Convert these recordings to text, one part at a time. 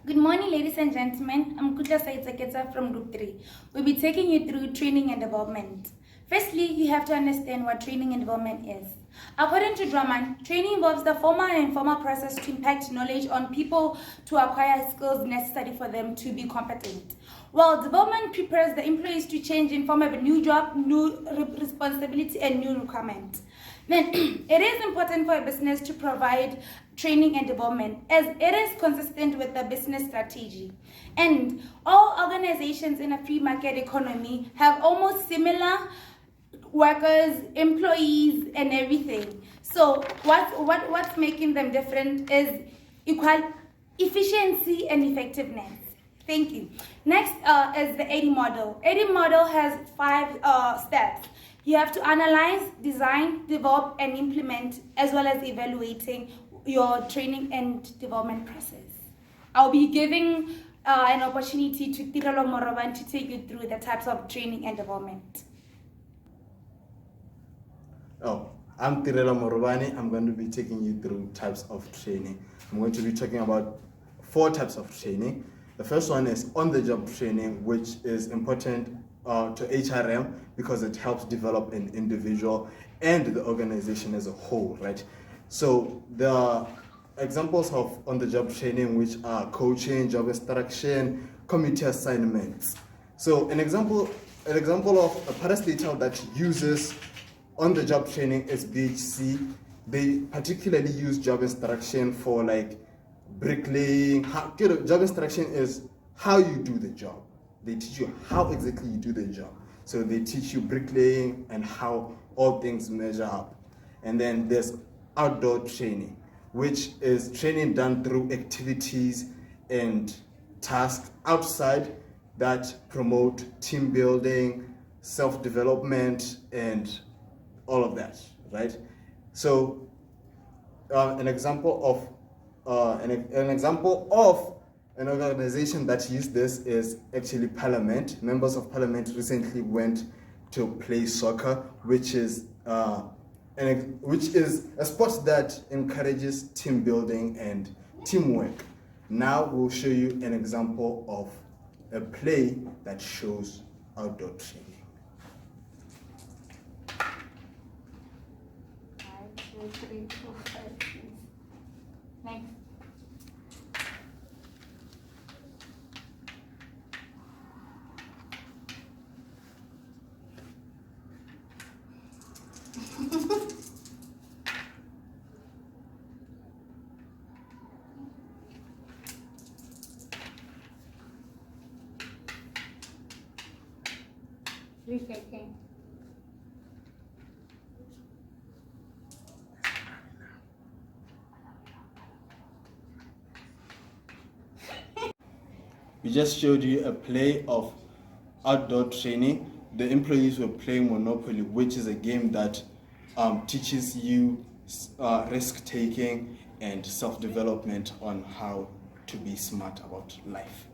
Good morning, ladies and gentlemen. I'm Kutla Saitzaketa from Group 3. We'll be taking you through training and development. Firstly, you have to understand what training and development is. According to Drummond, training involves the formal and informal process to impact knowledge on people to acquire skills necessary for them to be competent. While development prepares the employees to change in form of a new job, new responsibility, and new requirement. Then it is important for a business to provide training and development as it is consistent with the business strategy. And all organizations in a free market economy have almost similar workers, employees, and everything. So what's making them different is equal efficiency and effectiveness. Thank you. Next is the 80 model. 80 model has 5 steps. You have to analyze, design, develop, and implement, as well as evaluating your training and development process. I'll be giving an opportunity to Tirelo Moroban to take you through the types of training and development. I'm Tirelo Morobani. I'm going to be taking you through types of training. I'm going to be talking about 4 types of training. The first one is on-the-job training, which is important to HRM because it helps develop an individual and the organization as a whole, right? So the examples of on-the-job training, which are coaching, job instruction, committee assignments. So an example of a parastatal that uses on-the-job training is BHC. They particularly use job instruction for like bricklaying. Job instruction is how you do the job. They teach you how exactly you do the job. So they teach you bricklaying and how all things measure up. And then there's outdoor training, which is training done through activities and tasks outside that promote team building, self-development, and all of that, right? So an example of an organization that used this is actually Parliament. Members of Parliament recently went to play soccer, which is a sport that encourages team building and teamwork. Now we'll show you an example of a play that shows outdoor training. 5, 4, 3, 2, 5, 6. Next. Reflecting. We just showed you a play of outdoor training. The employees were playing Monopoly, which is a game that teaches you risk-taking and self-development on how to be smart about life.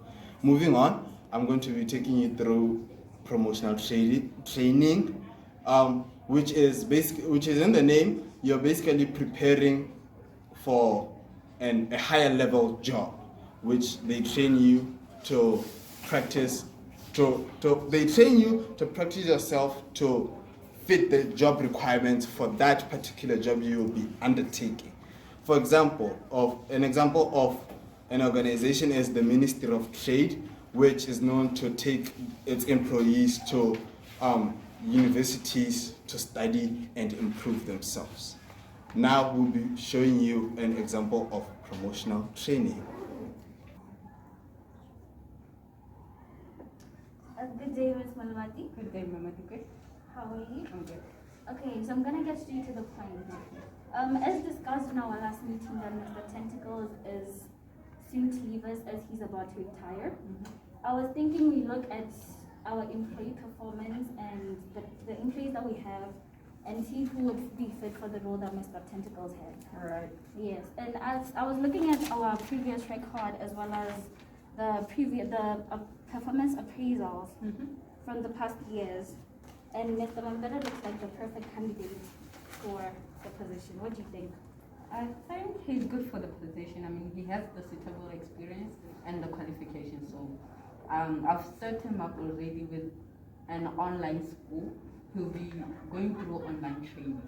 Moving on, I'm going to be taking you through promotional training, which is in the name. You're basically preparing for a higher level job, which they train you to practice. They train you to practice yourself to fit the job requirements for that particular job you will be undertaking. For example, an example of an organization is the Ministry of Trade, which is known to take its employees to universities to study and improve themselves. Now we'll be showing you an example of promotional training. Good day, Ms. Malwati. Good day, Mama Duke. How are you? I'm good. Okay, so I'm gonna get straight to the point. As discussed in our last meeting, that Mr. Tentacles is soon to leave us as he's about to retire. I was thinking we look at our employee performance and the employees that we have and see who would be fit for the role that Mr. Tentacles had. All right. Yes, and as I was looking at our previous record as well as the performance appraisals from the past years, and Mr. Mambeda looks like the perfect candidate for the position. What do you think? I think he's good for the position. I mean, he has the suitable experience and the qualifications. So I've set him up already with an online school. He'll be going through online training.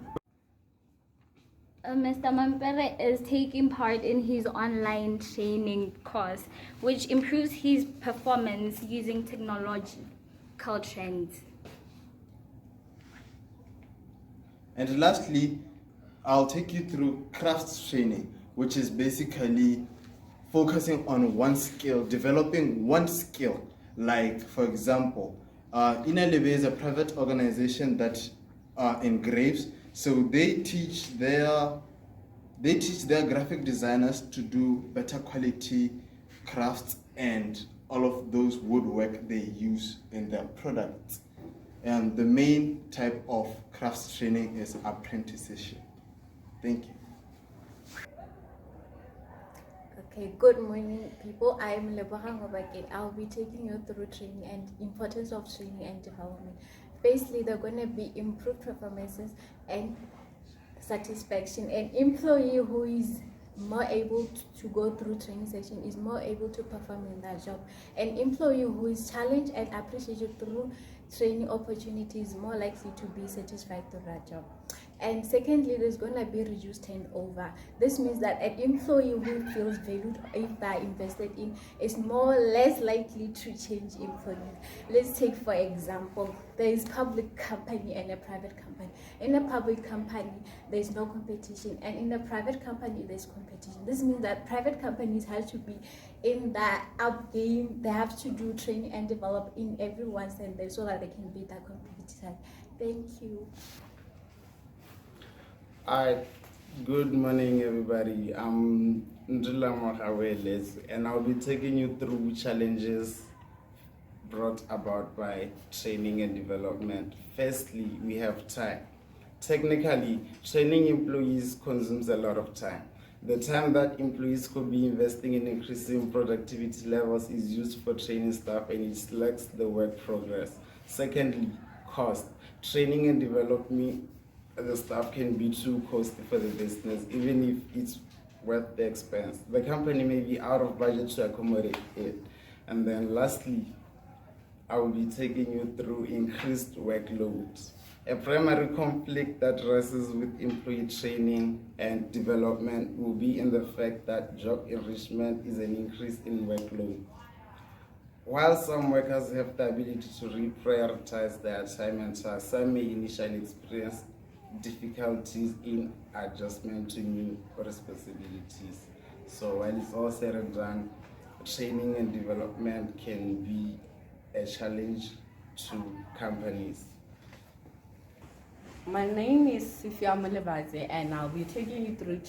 Mr. Mampere is taking part in his online training course, which improves his performance using technological trends. And lastly, I'll take you through crafts training, which is basically focusing on one skill, developing one skill. Like, for example, Inalebe is a private organization that engraves. So they teach their graphic designers to do better quality crafts and all of those woodwork they use in their products. And the main type of crafts training is apprenticeship. Thank you. Okay, good morning, people. I am Lebohang Obakit. I'll be taking you through training and importance of training and development. Basically, they're going to be improved performances and satisfaction. An employee who is more able to go through training session is more able to perform in that job. An employee who is challenged and appreciated through training opportunities is more likely to be satisfied through that job. And secondly, there's going to be reduced turnover. This means that an employee who feels valued if they're invested in is less likely to change employees. Let's take, for example, there is public company and a private company. In a public company, there's no competition, and in a private company, there's competition. This means that private companies have to be in that up game. They have to do training and develop in everyone's and so that they can beat that competitors. Thank you. Hi, good morning everybody. I'm Ndula Mohaweles and I'll be taking you through challenges brought about by training and development. Firstly, we have time. Technically, training employees consumes a lot of time. The time that employees could be investing in increasing productivity levels is used for training staff and it slacks the work progress. Secondly, cost. Training and development the staff can be too costly for the business, even if it's worth the expense. The company may be out of budget to accommodate it. And then lastly, I will be taking you through increased workload. A primary conflict that arises with employee training and development will be in the fact that job enrichment is an increase in workload. While some workers have the ability to reprioritize their time and tasks, some may initially experience difficulties in adjustment to new responsibilities. So when it's all said and done, training and development can be a challenge to companies. My name is Sifia Malebaze and I'll be taking you through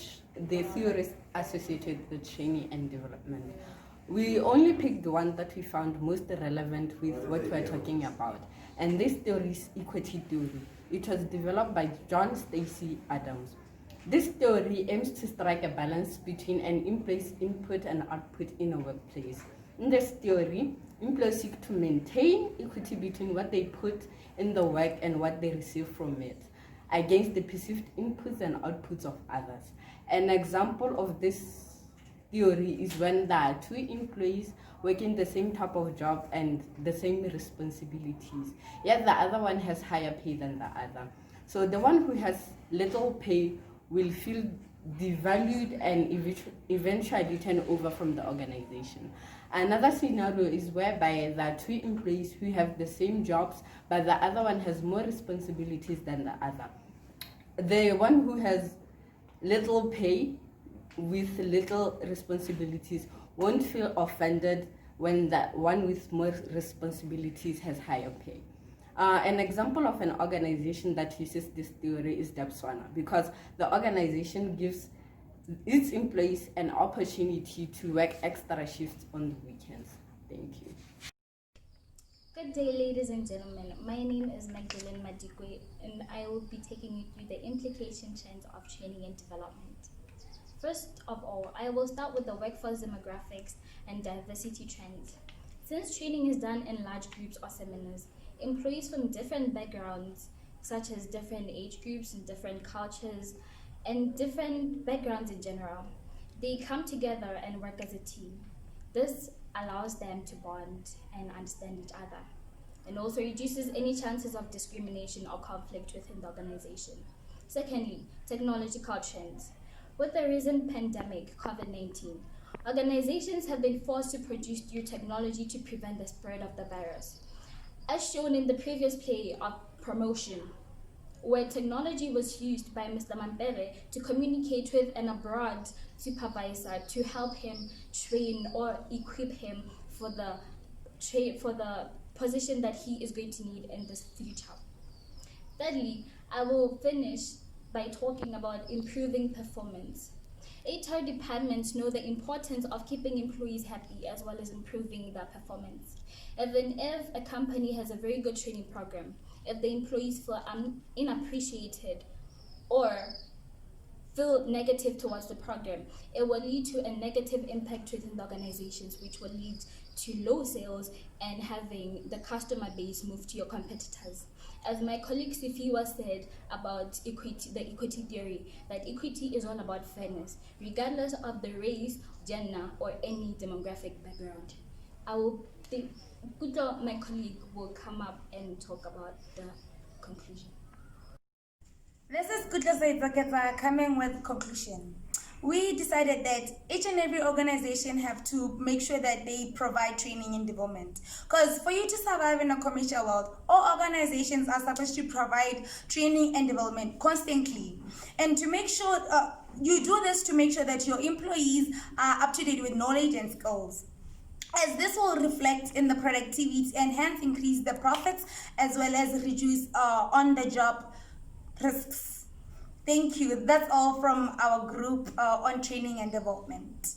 the theories associated with training and development. We only picked the one that we found most relevant with what we're talking about, and this theory is equity theory. It was developed by John Stacey Adams. This theory aims to strike a balance between an employee's input and output in a workplace. In this theory, employees seek to maintain equity between what they put in the work and what they receive from it, against the perceived inputs and outputs of others. An example of this theory is when there are two employees working the same type of job and the same responsibilities, yet the other one has higher pay than the other. So the one who has little pay will feel devalued and eventually turn over from the organization. Another scenario is whereby there are two employees who have the same jobs, but the other one has more responsibilities than the other. The one who has little pay with little responsibilities won't feel offended when the one with more responsibilities has higher pay. An example of an organization that uses this theory is Debswana, because the organization gives its employees an opportunity to work extra shifts on the weekends. Thank you. Good day, ladies and gentlemen. My name is Magdalene Madikwe, and I will be taking you through the implication trends of training and development. First of all, I will start with the workforce demographics and diversity trends. Since training is done in large groups or seminars, employees from different backgrounds, such as different age groups and different cultures, and different backgrounds in general. They come together and work as a team. This allows them to bond and understand each other, and also reduces any chances of discrimination or conflict within the organization. Secondly, technological trends. With the recent pandemic, COVID-19, organizations have been forced to produce new technology to prevent the spread of the virus. As shown in the previous play of Promotion, where technology was used by Mr. Mampere to communicate with an abroad supervisor to help him train or equip him for the position that he is going to need in the future. Thirdly, I will finish by talking about improving performance. HR departments know the importance of keeping employees happy as well as improving their performance. Even if a company has a very good training program, if the employees feel inappreciated or feel negative towards the program, it will lead to a negative impact within the organizations, which will lead to low sales and having the customer base move to your competitors. As my colleague Sifiwa said about equity, the equity theory, that equity is all about fairness, regardless of the race, gender, or any demographic background. My colleague will come up and talk about the conclusion. This is Kutla Saipaketa coming with conclusion. We decided that each and every organization have to make sure that they provide training and development. Because for you to survive in a commercial world, all organizations are supposed to provide training and development constantly. And to make sure, you do this to make sure that your employees are up to date with knowledge and skills, as this will reflect in the productivity and hence increase the profits as well as reduce on-the-job risks. Thank you. That's all from our group on training and development.